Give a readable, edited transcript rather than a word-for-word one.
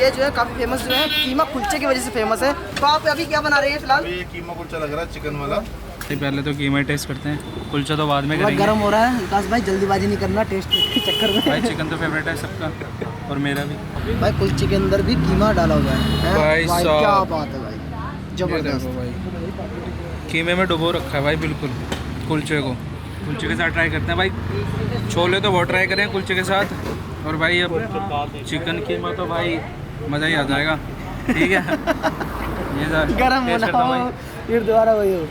ये जो है काफ़ी फेमस जो है कीमा कुलचे की वजह से फेमस है। तो आप अभी क्या बना रहे हैं फिलहाल? ये कीमा कुलचा लग रहा है चिकन वाला। पहले तो कीमा टेस्ट करते हैं, कुलचा तो बाद में बहुत करेंगे। गर्म हो रहा है विकास भाई, जल्दीबाजी नहीं करना टेस्ट के चक्कर में। भाई चिकन तो फेवरेट है सबका और मेरा भी। भाई कुलचे के अंदर भी कीमा डाला हुआ है। भाई भाई साहब। क्या बात है भाई, ये जबरदस्त। देखो भाई, कीमे में डुबो रखा है भाई बिल्कुल कुलचे को। कुलचे के साथ ट्राई करते हैं भाई। छोले तो बहुत ट्राई करें कुलचे के साथ, और भाई अब चिकन कीमा तो भाई मज़ा ही आ जाएगा। ठीक है, ये गरम टेस्ट करता हूँ होना भाई। फिर दोबारा वही हो।